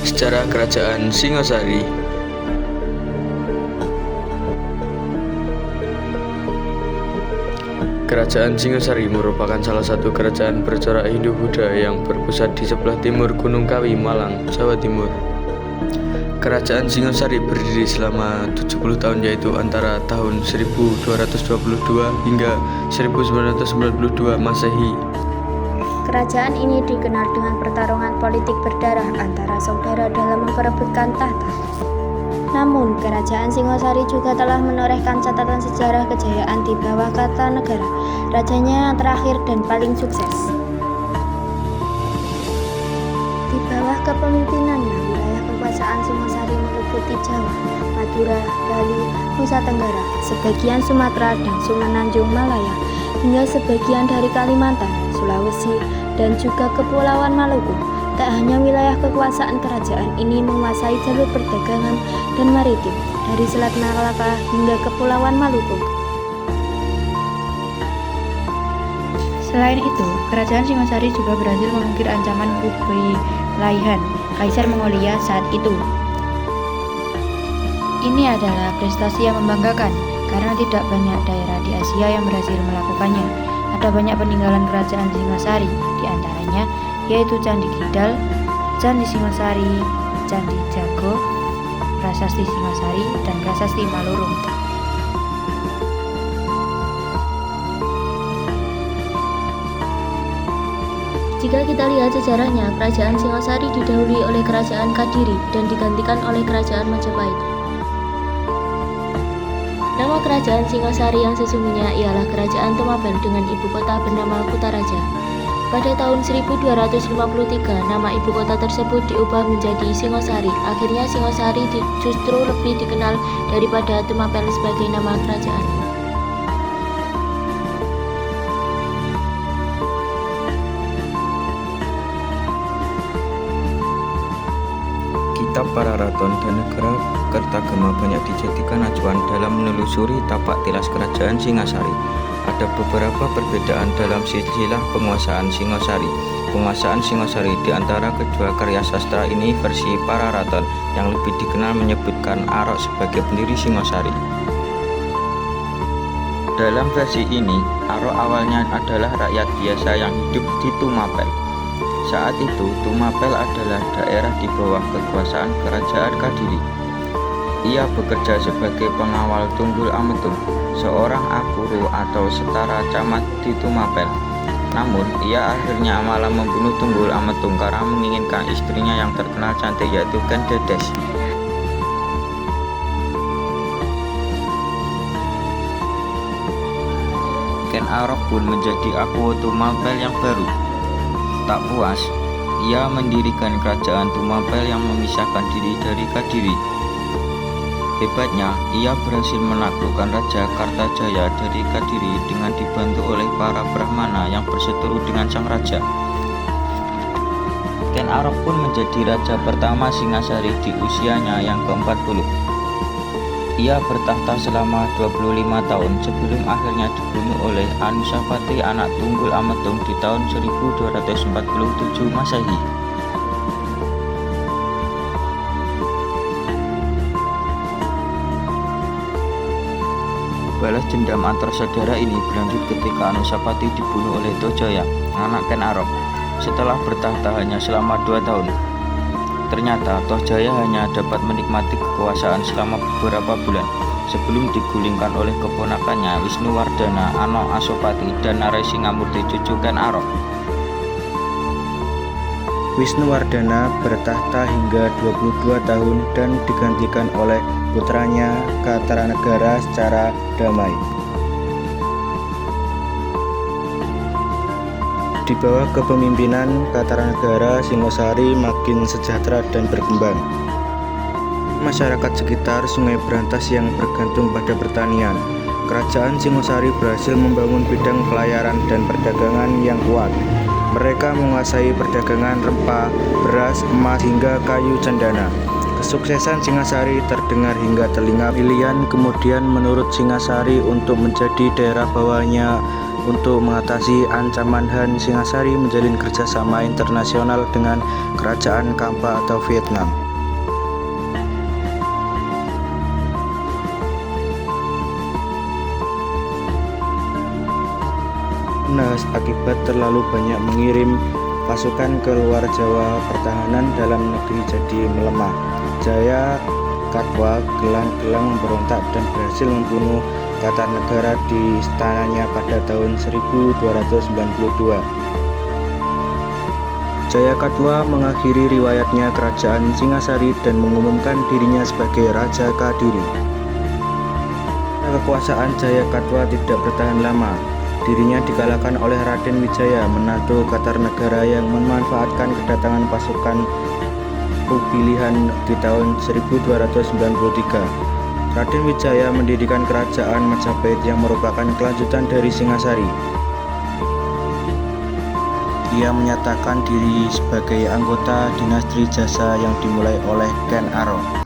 Sejarah Kerajaan Singosari. Kerajaan Singosari merupakan salah satu kerajaan bercorak Hindu-Buddha yang berpusat di sebelah timur Gunung Kawi, Malang, Jawa Timur. Kerajaan Singosari berdiri selama 70 tahun, yaitu antara tahun 1222 hingga 1992 Masehi. Kerajaan ini dikenal dengan pertarungan politik berdarah antara saudara dalam memperebutkan tahta. Namun, Kerajaan Singosari juga telah menorehkan catatan sejarah kejayaan di bawah Kartanegara, rajanya yang terakhir dan paling sukses. Di bawah kepemimpinannya, wilayah kekuasaan Singosari meliputi Jawa, Madura, Bali, Nusa Tenggara, sebagian Sumatera dan Semenanjung Malaya, hingga sebagian dari Kalimantan, Sulawesi, dan juga Kepulauan Maluku. Tak hanya wilayah kekuasaan kerajaan ini menguasai jalur perdagangan dan maritim dari Selat Malaka hingga Kepulauan Maluku. Selain itu, Kerajaan Singosari juga berhasil mengukir ancaman Kublai Kaisar Mongolia saat itu. Ini adalah prestasi yang membanggakan karena tidak banyak daerah di Asia yang berhasil melakukannya. Ada banyak peninggalan Kerajaan Singosari, di antaranya yaitu Candi Kidal, Candi Singosari, Candi Jago, Prasasti Singosari, dan Prasasti Malurung. Jika kita lihat sejarahnya, Kerajaan Singosari didahului oleh Kerajaan Kadiri dan digantikan oleh Kerajaan Majapahit. Nama Kerajaan Singosari yang sesungguhnya ialah Kerajaan Tumapel dengan ibu kota bernama Kutaraja. Pada tahun 1253, nama ibu kota tersebut diubah menjadi Singosari. Akhirnya Singosari justru lebih dikenal daripada Tumapel sebagai nama kerajaan. Kitab Pararaton dan Negara Kertagama banyak dijadikan acuan dalam menelusuri tapak tilas Kerajaan Singosari. Ada beberapa perbedaan dalam silsilah penguasaan Singosari. Penguasaan Singosari di antara kedua karya sastra ini versi Pararaton yang lebih dikenal menyebutkan Arok sebagai pendiri Singosari. Dalam versi ini, Arok awalnya adalah rakyat biasa yang hidup di Tumapel. Saat itu, Tumapel adalah daerah di bawah kekuasaan Kerajaan Kadiri. Ia bekerja sebagai pengawal Tunggul Ametung, seorang apuru atau setara camat di Tumapel. Namun, ia akhirnya malah membunuh Tunggul Ametung karena menginginkan istrinya yang terkenal cantik, yaitu Ken Dedes. Ken Arok pun menjadi Akuo Tumapel yang baru. Tak puas, ia mendirikan kerajaan Tumapel yang memisahkan diri dari Kadiri. Hebatnya, ia berhasil menaklukkan Raja Kartajaya dari Kadiri dengan dibantu oleh para Brahmana yang berseteru dengan sang raja. Ken Arok pun menjadi raja pertama Singasari di usianya yang ke-40. Ia bertahta selama 25 tahun sebelum akhirnya dibunuh oleh Anusapati anak Tunggul Ametung di tahun 1247 Masehi. Balas dendam antar saudara ini berlanjut ketika Anusapati dibunuh oleh Tojaya, anak Ken Arok, setelah bertahta hanya selama 2 tahun. Ternyata Tojaya hanya dapat menikmati kekuasaan selama beberapa bulan sebelum digulingkan oleh keponakannya Wisnuwardana, Ano Asopati, dan Naresingamurti cucu Ken Arok. Wisnuwardana bertahta hingga 22 tahun dan digantikan oleh putranya Kartanegara secara damai. Di bawah kepemimpinan Kartanegara, Singosari makin sejahtera dan berkembang. Masyarakat sekitar Sungai Brantas yang bergantung pada pertanian. Kerajaan Singosari berhasil membangun bidang pelayaran dan perdagangan yang kuat. Mereka menguasai perdagangan rempah, beras, emas, hingga kayu cendana. Kesuksesan Singasari terdengar hingga telinga Ilian, kemudian menurut Singasari untuk menjadi daerah bawahnya Untuk mengatasi ancaman Han, Singasari menjalin kerjasama internasional dengan Kerajaan Kampa atau Vietnam. Akibat terlalu banyak mengirim pasukan ke luar Jawa, pertahanan dalam negeri jadi melemah. Jayakatwa gelang-gelang memberontak dan berhasil membunuh Kartanegara di istananya pada tahun 1292. Jayakatwa mengakhiri riwayatnya kerajaan Singasari dan mengumumkan dirinya sebagai Raja Kadiri. Kekuasaan Jayakatwa tidak bertahan lama. Dirinya dikalahkan oleh Raden Wijaya, menantu Kartanegara yang memanfaatkan kedatangan pasukan pilihan di tahun 1293. Raden Wijaya mendirikan kerajaan Majapahit yang merupakan kelanjutan dari Singasari. Ia menyatakan diri sebagai anggota dinasti Jasa yang dimulai oleh Ken Arok.